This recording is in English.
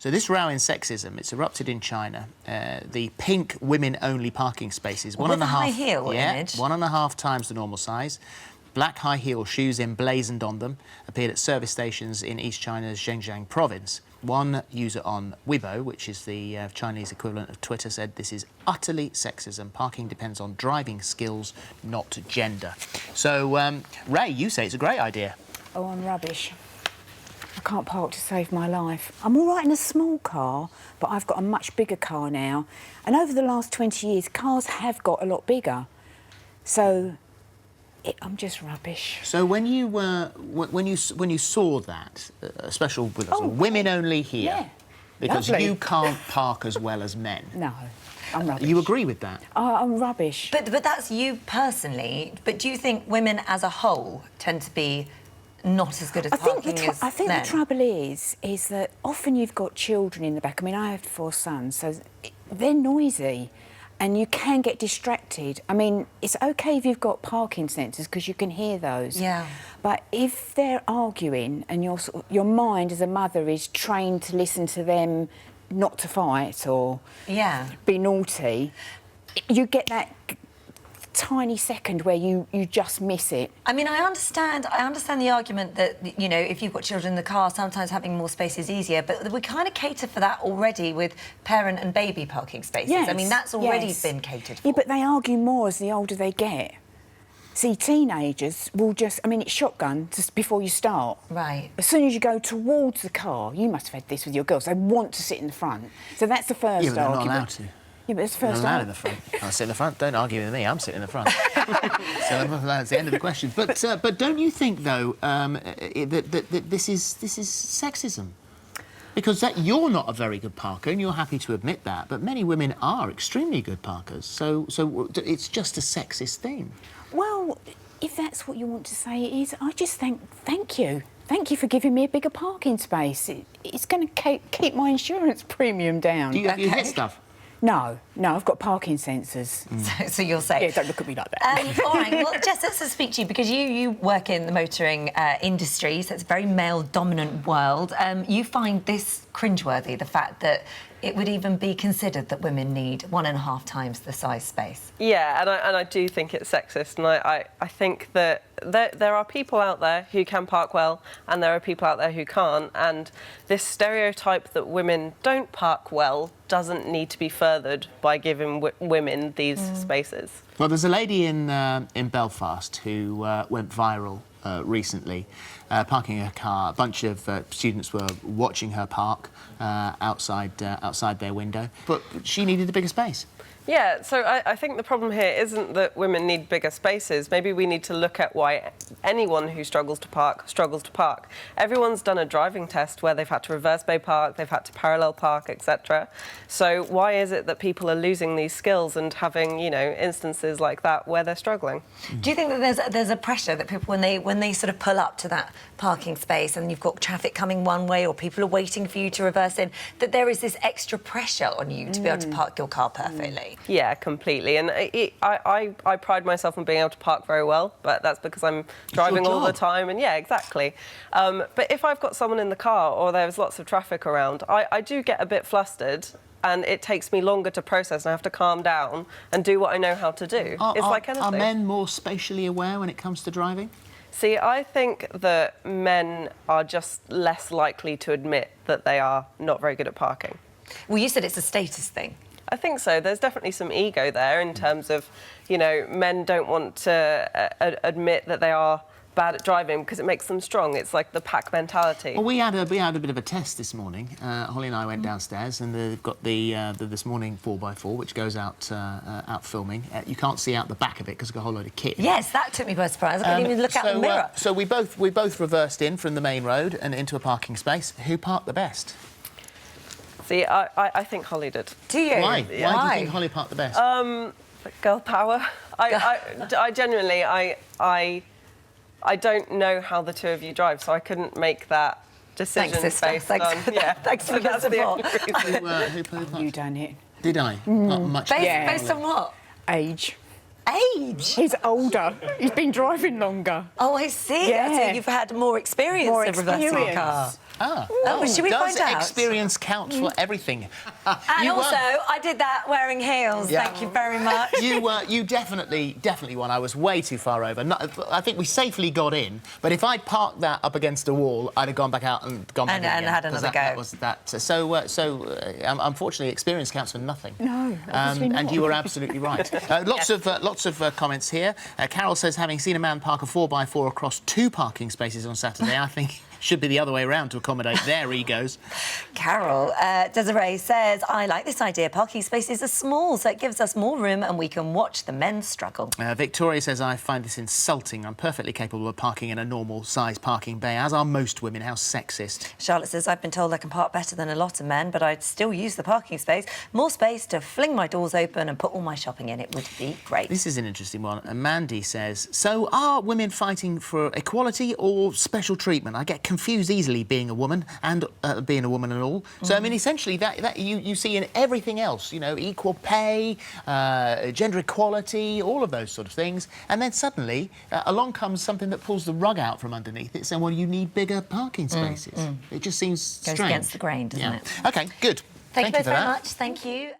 So this row in sexism, it's erupted in China. The pink women-only parking spaces, With a high heel image. 1.5 times the normal size. Black high heel shoes emblazoned on them appeared at service stations in East China's Zhejiang province. One user on Weibo, which is the Chinese equivalent of Twitter, said this is utterly sexism. Parking depends on driving skills, not gender. So, Ray, you say it's a great idea. Oh, I'm rubbish. I can't park to save my life. I'm all right in a small car, but I've got a much bigger car now. And over the last 20 years, cars have got a lot bigger. So I'm just rubbish. So when you when you saw that, a special with us, women only here, yeah, because lovely. you can't park as well as men. No, I'm rubbish. You agree with that? I'm rubbish. But that's you personally. But do you think women as a whole tend to be not as good at parking as I think men? the trouble is that often you've got children in the back. I mean, I have 4 sons, so they're noisy. And you can get distracted. I mean, it's OK if you've got parking sensors because you can hear those. Yeah. But if they're arguing and your mind as a mother is trained to listen to them not to fight or be naughty, you get that tiny second where you just miss it. I mean, I understand the argument that, you know, if you've got children in the car, sometimes having more space is easier, but we kind of cater for that already with parent and baby parking spaces. Yes, I mean, that's already been catered for. Yeah, but they argue more as the older they get. See, teenagers will just... I mean, it's shotgun just before you start. Right. As soon as you go towards the car, you must have had this with your girls, they want to sit in the front. So that's the first Yeah, but they're not argument. allowed to. Yeah, but it's the first I'm allowed in the front. I sit in the front. Don't argue with me. I'm sitting in the front. So that's the end of the question. But don't you think though that this is sexism? Because you're not a very good parker, and you're happy to admit that. But many women are extremely good parkers. So it's just a sexist thing. Well, if that's what you want to say it is, I just thank you. Thank you for giving me a bigger parking space. It's going to keep my insurance premium down. Do you hit stuff? No, I've got parking sensors. So you'll say. Yeah, don't look at me like that. All right, well, Jess, let's speak to you, because you work in the motoring industry, so it's a very male-dominant world. You find this cringeworthy, the fact that it would even be considered that women need 1.5 times the size space. Yeah, and I do think it's sexist, and I think that there are people out there who can park well, and there are people out there who can't, and this stereotype that women don't park well doesn't need to be furthered by giving women these spaces. Well, there's a lady in Belfast who went viral recently, parking her car. A bunch of students were watching her park outside their window, but she needed a bigger space. Yeah, so I think the problem here isn't that women need bigger spaces. Maybe we need to look at why anyone who struggles to park. Everyone's done a driving test where they've had to reverse bay park, they've had to parallel park, etc. So why is it that people are losing these skills and having, you know, instances like that where they're struggling? Do you think that there's a pressure that people, when they sort of pull up to that parking space and you've got traffic coming one way or people are waiting for you to reverse in, that there is this extra pressure on you to be able to park your car perfectly? Yeah, completely. And I pride myself on being able to park very well, but that's because I'm driving all the time. And yeah, exactly. But if I've got someone in the car or there's lots of traffic around, I do get a bit flustered, and it takes me longer to process, and I have to calm down and do what I know how to do. It's like anything. Are men more spatially aware when it comes to driving? See, I think that men are just less likely to admit that they are not very good at parking. Well, you said it's a status thing. I think so. There's definitely some ego there in terms of, you know, men don't want to admit that they are bad at driving because it makes them strong. It's like the pack mentality. Well, we had a bit of a test this morning. Holly and I went downstairs, and they've got the this morning 4x4, which goes out filming. You can't see out the back of it because it's got a whole load of kit. Yes, that took me by surprise. I couldn't even look out the mirror. So we both reversed in from the main road and into a parking space. Who parked the best? See, I think Holly did. Do you? Why? Why do you think Holly parked the best? Girl power. I genuinely, I don't know how the two of you drive, so I couldn't make that decision. Thanks, sister. based on... Yeah, thanks for the support. Who parked? You done it. Did I? Not much. Based on what? Age. Age? He's older. He's been driving longer. Oh, I see. Yeah. So you've had more experience of reversing a car. Should we find out? Does experience count for everything? And also, I did that wearing heels. Yeah. Thank you very much. You definitely won. I was way too far over. I think we safely got in, but if I'd parked that up against a wall, I'd have gone back out and gone back in and again, had another go. That was that. So unfortunately, experience counts for nothing. No, obviously not. And you were absolutely right. Lots of comments here. Carol says, having seen a man park a 4x4 across 2 parking spaces on Saturday, I think should be the other way around to accommodate their egos. Carol, Desiree says, I like this idea. Parking spaces are small, so it gives us more room and we can watch the men struggle. Victoria says, I find this insulting. I'm perfectly capable of parking in a normal-sized parking bay, as are most women. How sexist. Charlotte says, I've been told I can park better than a lot of men, but I'd still use the parking space. More space to fling my doors open and put all my shopping in. It would be great. This is an interesting one. Mandy says, so are women fighting for equality or special treatment? I get confused easily being a woman and all. So I mean, essentially, that you see in everything else. You know, equal pay, gender equality, all of those sort of things, and then suddenly along comes something that pulls the rug out from underneath it, saying, well, you need bigger parking spaces. It just seems strange. Goes against the grain, doesn't it? OK, good. Thank you both for very that. much. Thank you.